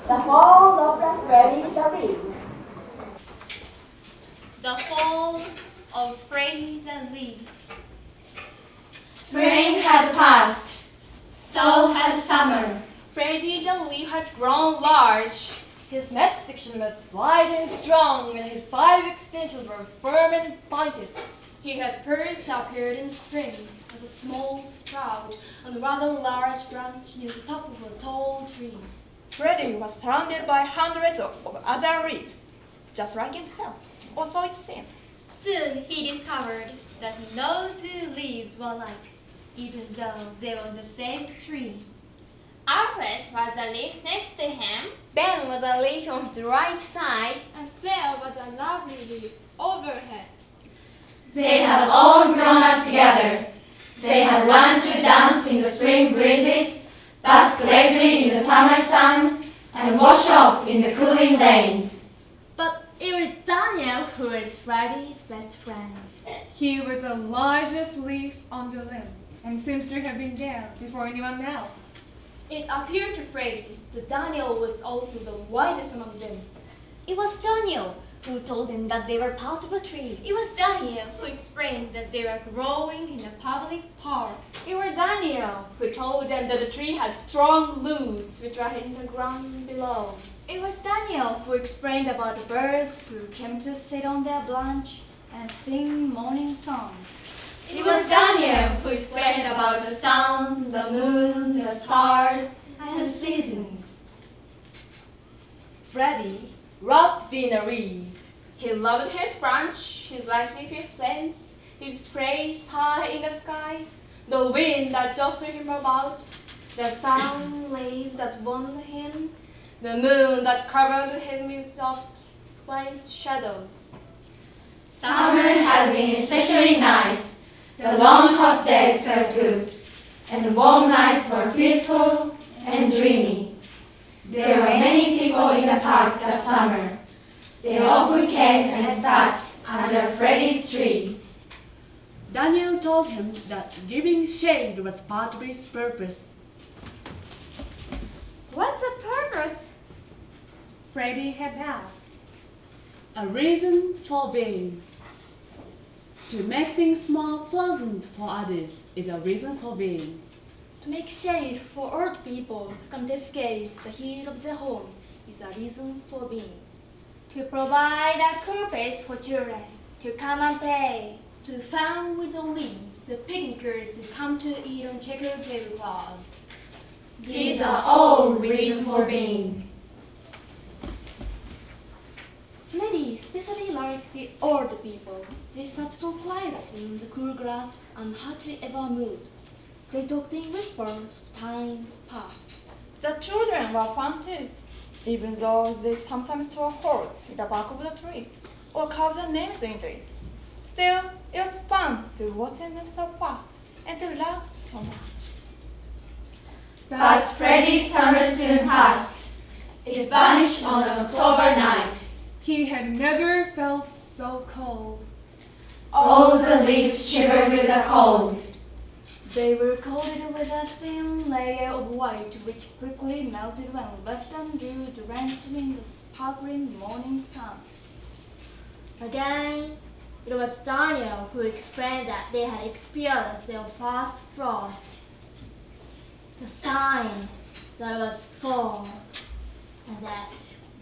The Fall of Freddie the Leaf. The Fall of Freddie the Leaf. Spring had passed, so had summer. Freddie the leaf had grown large. His midsection was wide and strong, and his 5 extensions were firm and pointed. He had first appeared in spring as a small sprout on a rather large branch near the top of a tall tree. Freddie was surrounded by hundreds of other leaves, just like himself, or so it seemed. Soon he discovered that no 2 leaves were alike, even though they were on the same tree. Alfred was a leaf next to him. Ben was a leaf on the right side, and Claire was a lovely leaf overhead. They had all grown up together. They had learned to dance in the spring breezes, bask lazily in the summer sun, and wash off in the cooling rains. But it was Daniel who was Freddie's best friend. He was the largest leaf on the limb, and seems to have been there before anyone else. It appeared to Freddie that Daniel was also the wisest among them. It was Daniel who told them that they were part of a tree. It was Daniel who explained that they were growing in a public park. It was Daniel who told them that the tree had strong roots which were in the ground below. It was Daniel who explained about the birds who came to sit on their branch and sing morning songs. It was Daniel who explained about the sun, the moon, the stars, and the seasons. Freddie loved being a leaf. He loved his branch, his light leafy friends, his praise high in the sky, the wind that jostled him about, the sun rays that warmed him, the moon that covered him with soft white shadows. Summer had been especially nice. The long hot days felt good, and the warm nights were peaceful and dreamy. There were many people in the park that summer. They often came and sat under Freddie's tree. Daniel told him that giving shade was part of his purpose. What's the purpose? Freddie had asked. A reason for being. To make things more pleasant for others is a reason for being. To make shade for old people who come to escape the heat of their homes is a reason for being. To provide a cool place for children to come and play. To fan with the leaves the picnickers who come to eat on checkered tablecloths. These are all reasons for being. Freddie especially liked the old people. They sat so quietly in the cool grass and hardly ever moved. They talked in whispers of times past. The children were fun too, even though they sometimes tore holes in the bark of the tree, or carved their names into it. Still, it was fun to watch them move so fast, and to laugh so much. But Freddie's summer soon passed. It vanished on an October night. He had never felt so cold. All the leaves shivered with the cold. They were coated with a thin layer of white which quickly melted when left undue, drenching in the sparkling morning sun. Again, it was Daniel who explained that they had experienced their first frost. The sign that it was fall, and that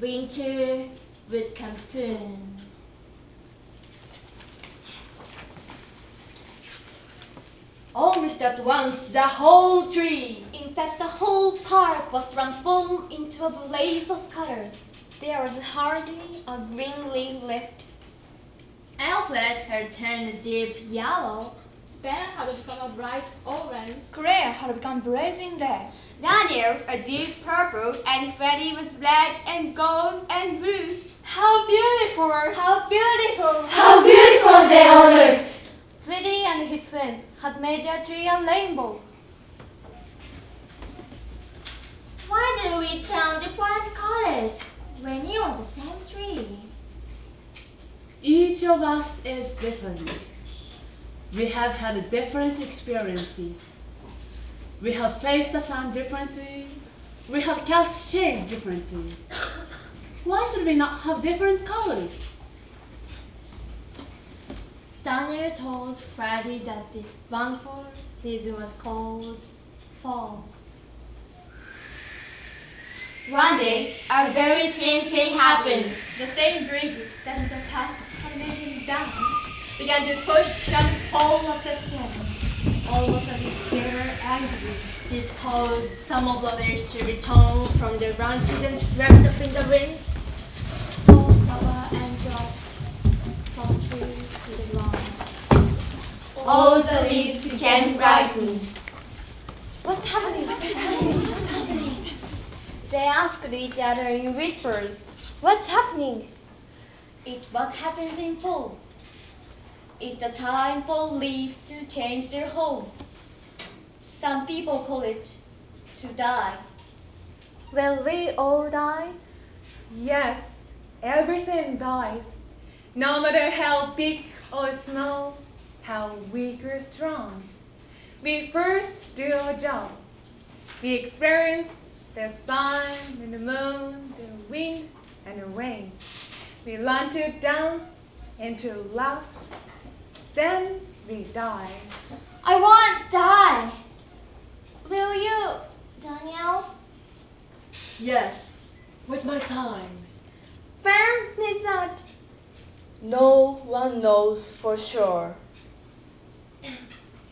winter would come soon. Almost at once, the whole tree, In fact, the whole park was transformed into a blaze of colors. there was hardly a green leaf left. Alfred had turned a deep yellow. Ben had become a bright orange. Claire had become blazing red. Daniel a deep purple, and Freddie was red and gold and blue. How beautiful! How beautiful! How beautiful they all looked! Freddie and his friends had made their tree a rainbow. Why do we turn different colors when you're on the same tree? Each of us is different. We have had different experiences. We have faced the sun differently, We have cast shade differently. Why should we not have different colors? Daniel told Freddie that this wonderful season was called fall. One day, a very strange thing happened. The same breezes that in the past had made him dance began to push and pull up the stems, almost as if they were angry. This caused some of the leaves to return from their branches and swept up in the wind, tossed over and dropped softly to the ground. All the leaves began frightened. What's happening? What's happening? What's happening? They asked each other in whispers. What's happening? It's what happens in fall. It's the time for leaves to change their home. Some people call it to die. Will we all die? Yes, everything dies. No matter how big or small, how weak or strong. We first do our job. We experience the sun and the moon, the wind and the rain. We learn to dance and to laugh. Then we die. I want to die. Will you, Daniel? Yes. What's my time? When is that? No one knows for sure.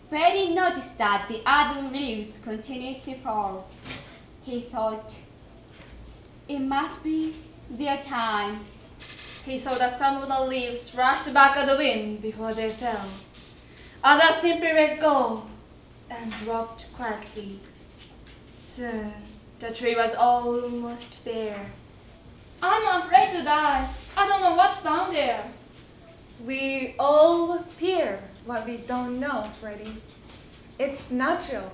Freddie noticed that the other leaves continued to fall. He thought, it must be their time. He saw that some of the leaves rushed back at the wind before they fell. Others simply let go and dropped quietly. Soon, the tree was almost there. I'm afraid to die. I don't know what's down there. We all fear what we don't know, Freddie. It's natural.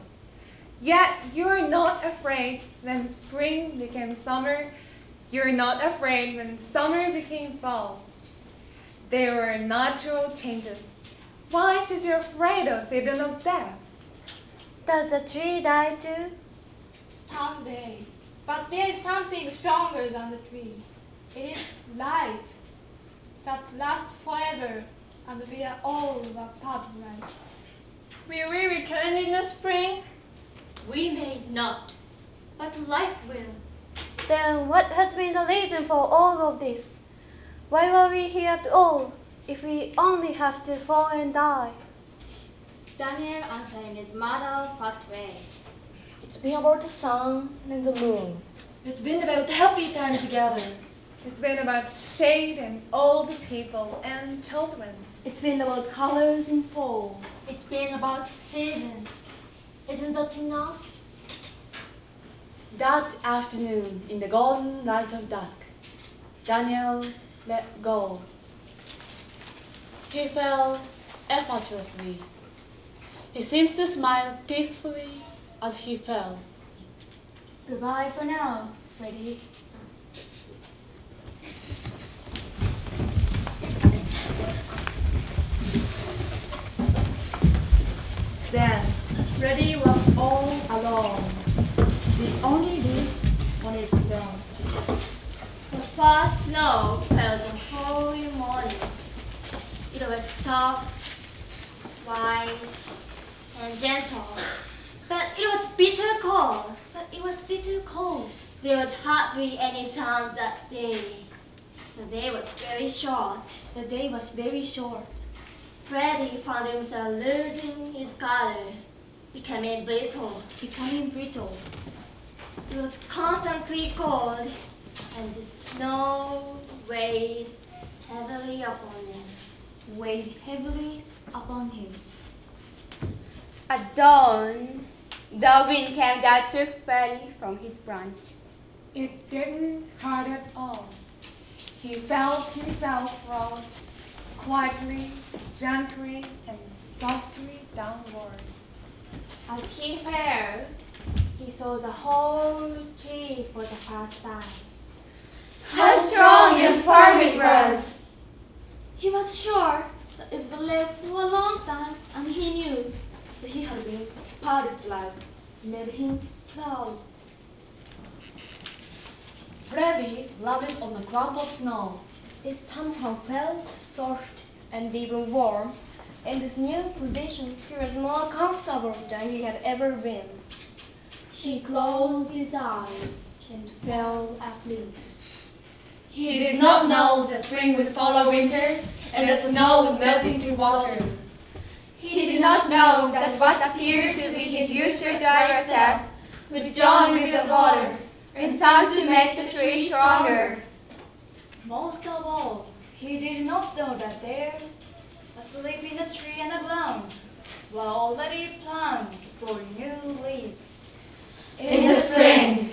Yet you're not afraid when spring became summer. You're not afraid when summer became fall. They were natural changes. Why should you be afraid of feeling of death? Does the tree die too? Someday. But there is something stronger than the tree. It is life that lasts forever, and we are all a part of life. Will we return in the spring? We may not, but life will. Then what has been the reason for all of this? Why were we here at all if we only have to fall and die? Daniel answered in his matter-of-fact way. It's been about the sun and the moon. It's been about happy time together. It's been about shade and old people and children. It's been about colors in fall. It's been about seasons. Isn't that enough? That afternoon, in the golden light of dusk, Daniel let go. He fell effortlessly. He seems to smile peacefully as he fell. Goodbye for now, Freddie. Then Freddie was all alone, the only leaf on its branch. The first snow fell the following morning. It was soft, white, and gentle, but it was bitter cold. There was hardly any sun that day. The day was very short. Freddie found himself losing his color, becoming brittle. It was constantly cold, and the snow weighed heavily upon him. At dawn, the wind came that took Freddie from his branch. It didn't hurt at all. He felt himself rolled quietly, gently, and softly downward. As he fell, he saw the whole tree for the first time. How strong and firm it was! He was sure that it would live for a long time, and he knew that he had been part of its life, made him proud. Freddie landed on a clump of snow. It somehow felt soft and even warm. In this new position, he was more comfortable than he had ever been. He closed his eyes and fell asleep. He did not know that spring would follow winter and the snow would melt into water. He did not know that what appeared to be his usual drier self would join with the water and sound to make the tree stronger. Most of all, he did not know that there, asleep in the tree and the ground, were already plans for new leaves. In the spring,